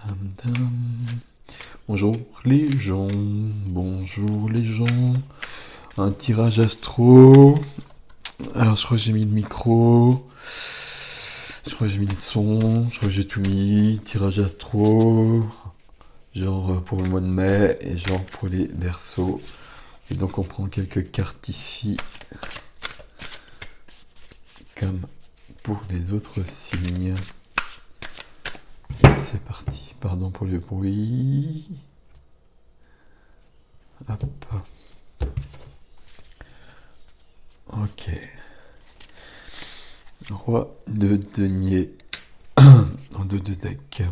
Dam, dam. Bonjour les gens, bonjour les gens. Un tirage astro. Alors je crois que j'ai mis le micro. Je crois que j'ai mis le son. Je crois que j'ai tout mis. Tirage astro. Genre pour le mois de mai et genre pour les Verseaux. Et donc on prend quelques cartes ici. Comme pour les autres signes. C'est parti. Pardon pour le bruit. Hop. Ok. Roi de denier. En deux de deck.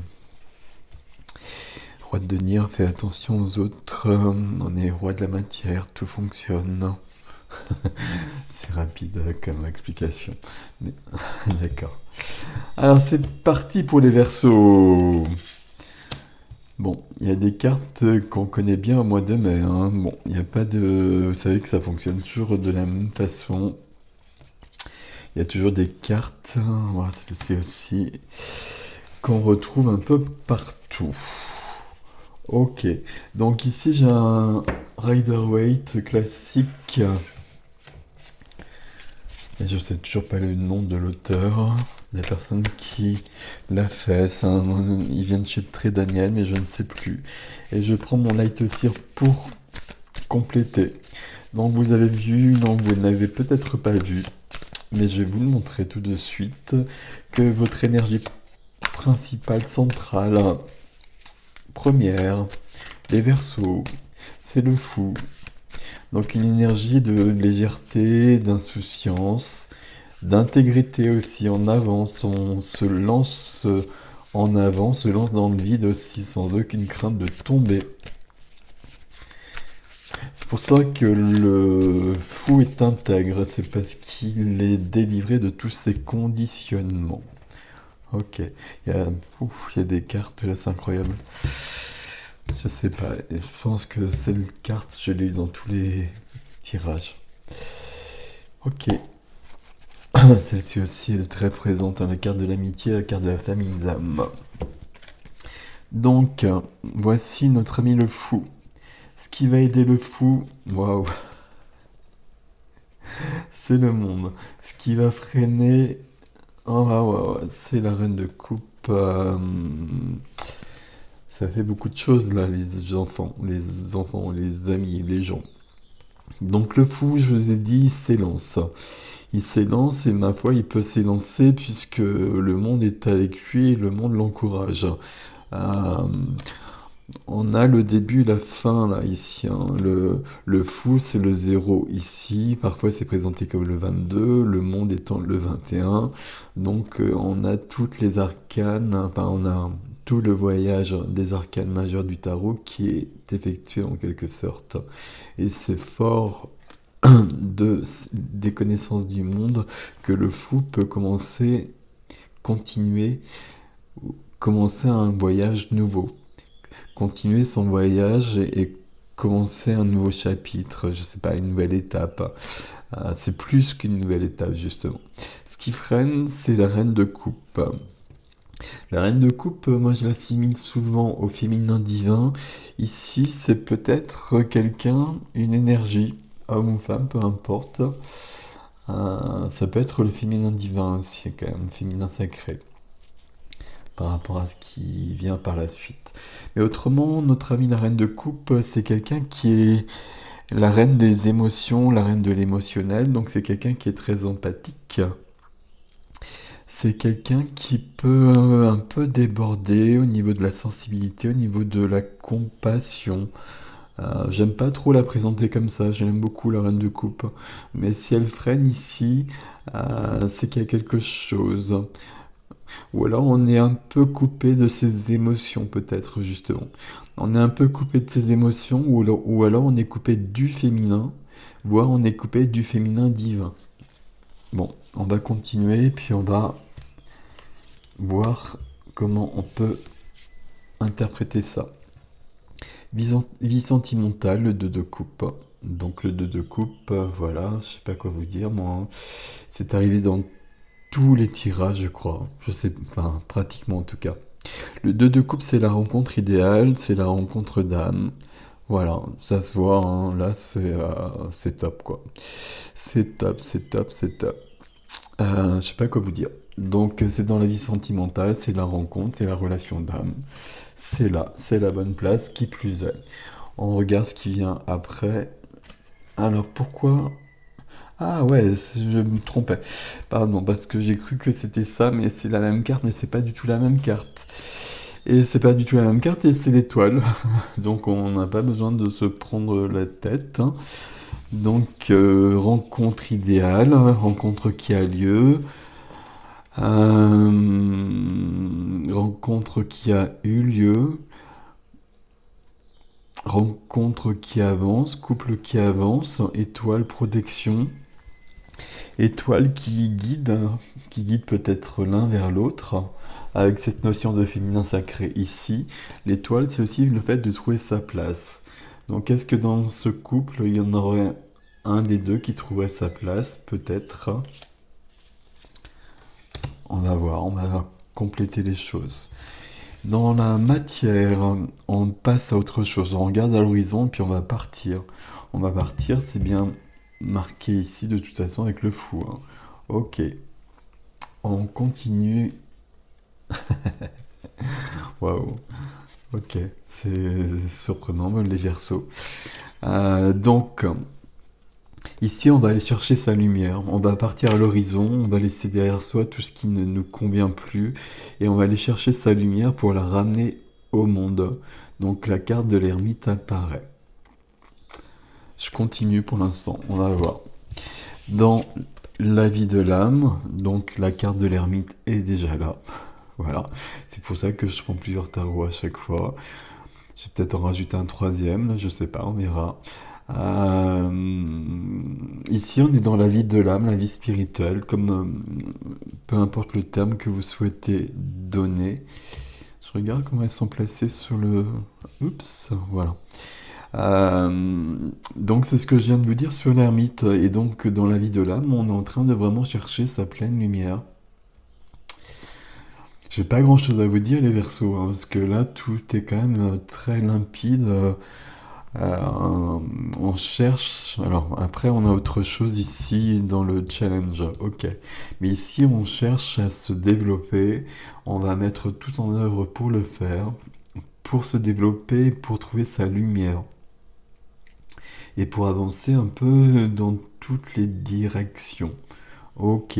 Roi de denier, fais attention aux autres. On est roi de la matière, tout fonctionne. C'est rapide comme explication. Mais... D'accord. Alors c'est parti pour les Verseaux. Bon, il y a des cartes qu'on connaît bien au mois de mai. Hein. Bon, il n'y a pas de... Vous savez que ça fonctionne toujours de la même façon. Il y a toujours des cartes, voilà, celle-ci aussi, qu'on retrouve un peu partout. Ok, donc ici j'ai un Rider-Waite classique. Et je sais toujours pas le nom de l'auteur, la personne qui l'a fait. Il vient de chez Très Daniel, mais je ne sais plus. Et je prends mon Light Cire pour compléter. Donc vous avez vu, non vous n'avez peut-être pas vu, mais je vais vous le montrer tout de suite, que votre énergie principale, centrale, première, les Verseaux, c'est le fou. Donc une énergie de légèreté, d'insouciance, d'intégrité aussi en avance. On se lance en avant, se lance dans le vide aussi sans aucune crainte de tomber. C'est pour ça que le fou est intègre, c'est parce qu'il est délivré de tous ses conditionnements. Ok, il y a des cartes là, c'est incroyable. Je sais pas, je pense que cette carte, je l'ai eu dans tous les tirages. Ok, celle-ci aussi elle est très présente, hein, la carte de l'amitié, la carte de la famille d'âme. Donc, voici notre ami le fou. Ce qui va aider le fou, waouh, c'est le monde. Ce qui va freiner, oh, waouh, c'est la reine de coupe. Ça fait beaucoup de choses là, les enfants, les amis, les gens. Donc le fou, je vous ai dit, il s'élance. Il s'élance et ma foi, il peut s'élancer puisque le monde est avec lui et le monde l'encourage. Euh, on a le début et la fin là ici. Hein. Le fou, c'est le 0 ici. Parfois, c'est présenté comme le 22, le monde étant le 21. Donc, on a toutes les arcanes. Enfin, on a tout le voyage des arcanes majeures du tarot qui est effectué en quelque sorte. Et c'est fort des connaissances du monde que le fou peut continuer, commencer un voyage nouveau. Continuer son voyage et commencer un nouveau chapitre, je sais pas, une nouvelle étape. C'est plus qu'une nouvelle étape, justement. Ce qui freine, c'est la reine de coupe. La reine de coupe, moi je l'assimile souvent au féminin divin. Ici, c'est peut-être quelqu'un, une énergie, homme ou femme, peu importe. Ça peut être le féminin divin aussi, quand même, féminin sacré, par rapport à ce qui vient par la suite. Mais autrement, notre amie la reine de coupe, c'est quelqu'un qui est la reine des émotions, la reine de l'émotionnel, donc c'est quelqu'un qui est très empathique. C'est quelqu'un qui peut un peu déborder au niveau de la sensibilité, au niveau de la compassion. J'aime pas trop la présenter comme ça, j'aime beaucoup la reine de coupe. Mais si elle freine ici, c'est qu'il y a quelque chose. Ou alors on est un peu coupé de ses émotions peut-être justement. On est un peu coupé de ses émotions ou alors on est coupé du féminin, voire on est coupé du féminin divin. Bon, on va continuer puis on va voir comment on peut interpréter ça. Vie sentimentale, le 2 de coupe. Donc le 2 de coupe, voilà, je sais pas quoi vous dire, moi. Hein. C'est arrivé dans tous les tirages, je crois. Je sais, enfin, pratiquement en tout cas. Le 2 de coupe, c'est la rencontre idéale, c'est la rencontre d'âme. Voilà, ça se voit, hein, là, c'est top, quoi. C'est top, c'est top, c'est top. Je sais pas quoi vous dire. Donc, c'est dans la vie sentimentale, c'est la rencontre, c'est la relation d'âme. C'est là, c'est la bonne place, qui plus est. On regarde ce qui vient après. Alors, pourquoi... Ah ouais, je me trompais. Pardon, parce que j'ai cru que c'était ça, mais c'est la même carte, mais c'est pas du tout la même carte. Et c'est pas du tout la même carte, et c'est l'étoile. Donc on n'a pas besoin de se prendre la tête, hein. Donc rencontre idéale, rencontre qui a lieu, rencontre qui a eu lieu, rencontre qui avance, couple qui avance, étoile, protection, étoile qui guide peut-être l'un vers l'autre. Avec cette notion de féminin sacré ici, l'étoile, c'est aussi le fait de trouver sa place. Donc, est-ce que dans ce couple, il y en aurait un des deux qui trouverait sa place, peut-être? On va voir, on va compléter les choses. Dans la matière, on passe à autre chose. On regarde à l'horizon, puis on va partir. On va partir, c'est bien marqué ici, de toute façon, avec le fou, hein. Ok. On continue. Waouh. Ok, c'est surprenant, les Verseaux. Donc, ici, on va aller chercher sa lumière. On va partir à l'horizon, on va laisser derrière soi tout ce qui ne nous convient plus, et on va aller chercher sa lumière pour la ramener au monde. Donc, la carte de l'ermite apparaît. Je continue pour l'instant, on va voir. Dans la vie de l'âme, donc la carte de l'ermite est déjà là. Voilà, c'est pour ça que je prends plusieurs tarots à chaque fois. Je vais peut-être en rajouter un troisième, je sais pas, on verra. Ici, on est dans la vie de l'âme, la vie spirituelle, comme peu importe le terme que vous souhaitez donner. Je regarde comment elles sont placées sur le... Oups, voilà. Donc c'est ce que je viens de vous dire sur l'ermite. Et donc dans la vie de l'âme, on est en train de vraiment chercher sa pleine lumière. J'ai pas grand chose à vous dire les Verseaux, hein, parce que là tout est quand même très limpide. On cherche. Alors après on a autre chose ici dans le challenge, ok. Mais ici on cherche à se développer. On va mettre tout en œuvre pour le faire, pour se développer, pour trouver sa lumière. Et pour avancer un peu dans toutes les directions. Ok.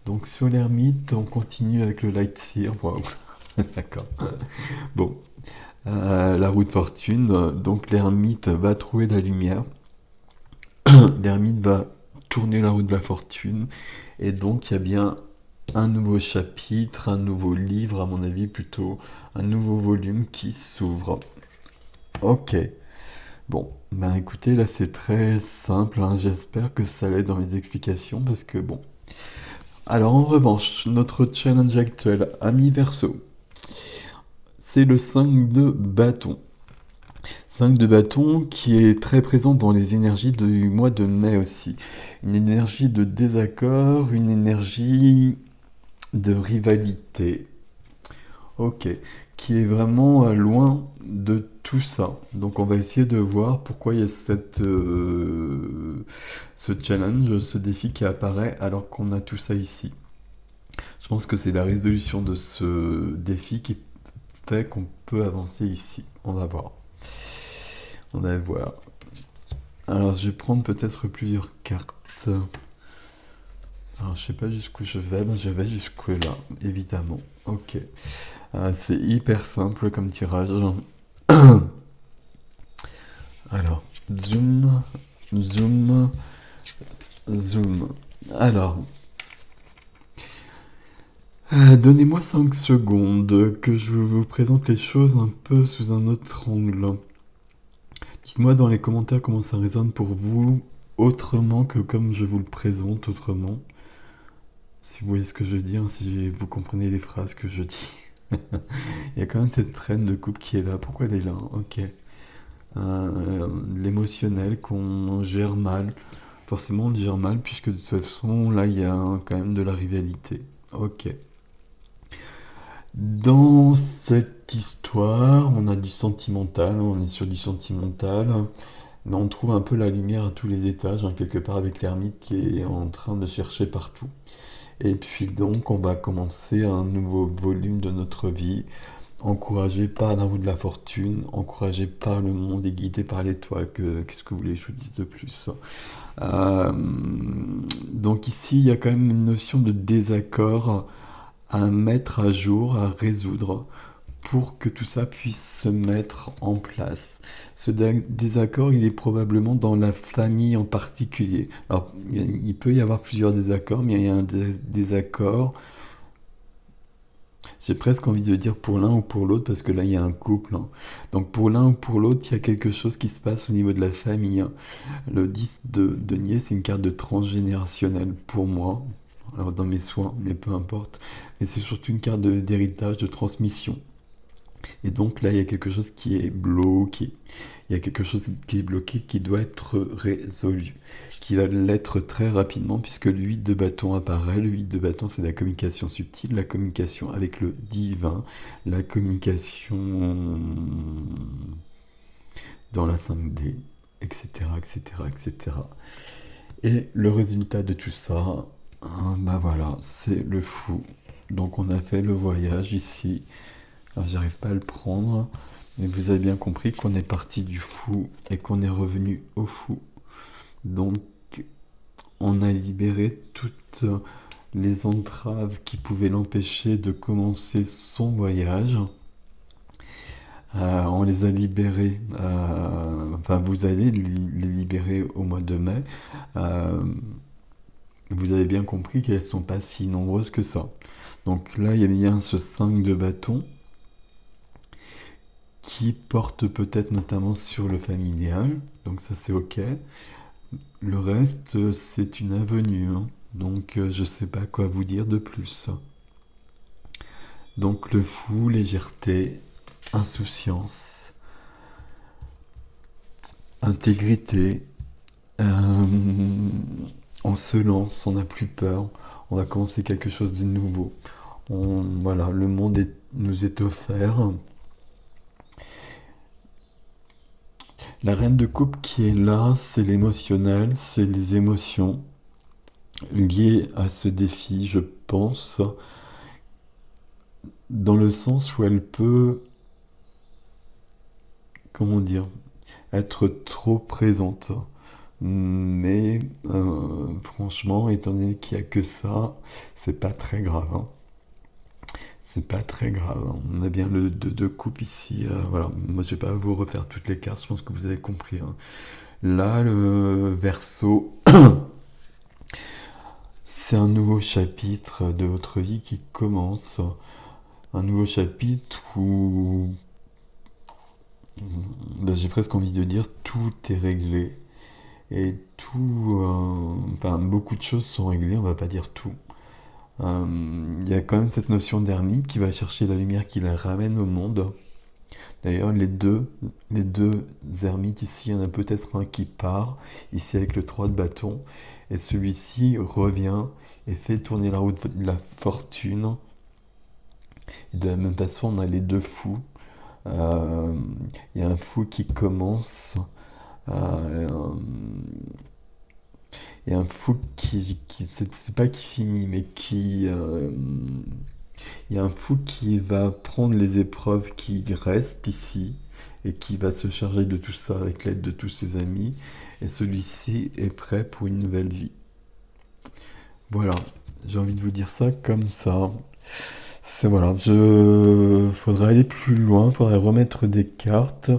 Donc sur l'ermite, on continue avec le light seer. Waouh. D'accord. Bon. La roue de fortune. Donc l'ermite va trouver la lumière. L'ermite va tourner la roue de la fortune. Et donc il y a bien un nouveau chapitre, un nouveau livre, à mon avis plutôt, un nouveau volume qui s'ouvre. Ok. Bon, ben écoutez, là c'est très simple, hein. J'espère que ça l'aide dans mes explications parce que bon. Alors en revanche, notre challenge actuel, ami Verseau, c'est le 5 de bâton. 5 de bâton qui est très présent dans les énergies du mois de mai aussi. Une énergie de désaccord, une énergie de rivalité. Ok, qui est vraiment loin de tout ça. Donc on va essayer de voir pourquoi il y a ce challenge, ce défi qui apparaît alors qu'on a tout ça ici. Je pense que c'est la résolution de ce défi qui fait qu'on peut avancer ici. On va voir. On va voir. Alors je vais prendre peut-être plusieurs cartes. Alors je sais pas jusqu'où je vais, mais je vais jusqu'où là, évidemment. Ok. C'est hyper simple comme tirage. Alors, zoom, zoom, zoom. Alors, donnez-moi 5 secondes que je vous présente les choses un peu sous un autre angle. Dites-moi dans les commentaires comment ça résonne pour vous, autrement que comme je vous le présente autrement. Si vous voyez ce que je dis, hein, si vous comprenez les phrases que je dis. Il y a quand même cette traîne de coupe qui est là. Pourquoi elle est là? Ok. L'émotionnel qu'on gère mal. Forcément, on gère mal, puisque de toute façon, là, il y a quand même de la rivalité. Ok. Dans cette histoire, on a du sentimental, on est sur du sentimental. Mais on trouve un peu la lumière à tous les étages, hein, quelque part avec l'ermite qui est en train de chercher partout. Et puis donc, on va commencer un nouveau volume de notre vie, encouragé par la roue de la fortune, encouragé par le monde et guidé par l'étoile. Qu'est-ce que vous voulez que je vous dise de plus? Euh, donc ici, il y a quand même une notion de désaccord à mettre à jour, à résoudre, pour que tout ça puisse se mettre en place. Ce désaccord, il est probablement dans la famille en particulier. Alors, il peut y avoir plusieurs désaccords, mais il y a un désaccord, j'ai presque envie de dire pour l'un ou pour l'autre, parce que là, il y a un couple, hein. Donc, pour l'un ou pour l'autre, il y a quelque chose qui se passe au niveau de la famille, hein. Le 10 de denier, c'est une carte de transgénérationnel pour moi. Alors, dans mes soins, mais peu importe. Mais c'est surtout une carte d'héritage, de transmission. Et donc là, il y a quelque chose qui est bloqué. Il y a quelque chose qui est bloqué qui doit être résolu. Qui va l'être très rapidement puisque le 8 de bâton apparaît. Le 8 de bâton, c'est la communication subtile, la communication avec le divin, la communication dans la 5D, etc., etc., etc. Et le résultat de tout ça, hein, bah voilà, c'est le fou. Donc on a fait le voyage ici. Alors, j'arrive pas à le prendre, mais vous avez bien compris qu'on est parti du fou et qu'on est revenu au fou. Donc, on a libéré toutes les entraves qui pouvaient l'empêcher de commencer son voyage. On les a libérés, enfin vous allez les libérer au mois de mai. Euh, Vous avez bien compris qu'elles sont pas si nombreuses que ça. Donc là, il y a bien ce 5 de bâton qui porte peut-être notamment sur le familial, donc ça c'est ok. Le reste, c'est une avenue, hein. Donc je sais pas quoi vous dire de plus. Donc le fou, légèreté, insouciance, intégrité, euh, on se lance, on n'a plus peur, on va commencer quelque chose de nouveau. Voilà, le monde nous est offert. La reine de coupe qui est là, c'est l'émotionnel, c'est les émotions liées à ce défi, je pense, dans le sens où elle peut, comment dire, être trop présente. Mais franchement, étant donné qu'il n'y a que ça, c'est pas très grave, hein. C'est pas très grave, hein. On a bien le 2 de coupe ici. Voilà, moi je vais pas vous refaire toutes les cartes, je pense que vous avez compris, hein. Là, le verso, c'est un nouveau chapitre de votre vie qui commence. Un nouveau chapitre où ben, j'ai presque envie de dire tout est réglé. Et tout, enfin beaucoup de choses sont réglées, on va pas dire tout. Il y a quand même cette notion d'ermite qui va chercher la lumière qui la ramène au monde. D'ailleurs, les deux ermites ici, il y en a peut-être un qui part, ici avec le 3 de bâton, et celui-ci revient et fait tourner la roue de la fortune. Et de la même façon, on a les deux fous. Euh, Il y a un fou qui commence, euh, et un fou qui c'est pas qui finit, mais qui... il y a un fou qui va prendre les épreuves qui restent ici et qui va se charger de tout ça avec l'aide de tous ses amis. Et celui-ci est prêt pour une nouvelle vie. Voilà, j'ai envie de vous dire ça comme ça. C'est voilà, faudrait aller plus loin, faudrait remettre des cartes.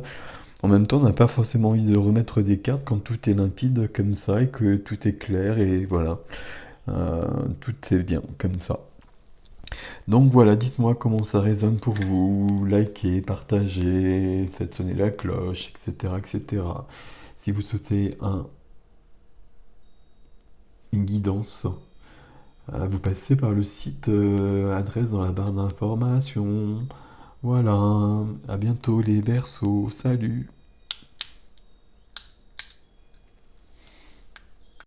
En même temps, on n'a pas forcément envie de remettre des cartes quand tout est limpide comme ça et que tout est clair et voilà. Tout est bien comme ça. Donc voilà, dites-moi comment ça résonne pour vous. Likez, partagez, faites sonner la cloche, etc., etc. Si vous souhaitez une guidance, vous passez par le site, adresse dans la barre d'information. Voilà, à bientôt les Verseaux, salut!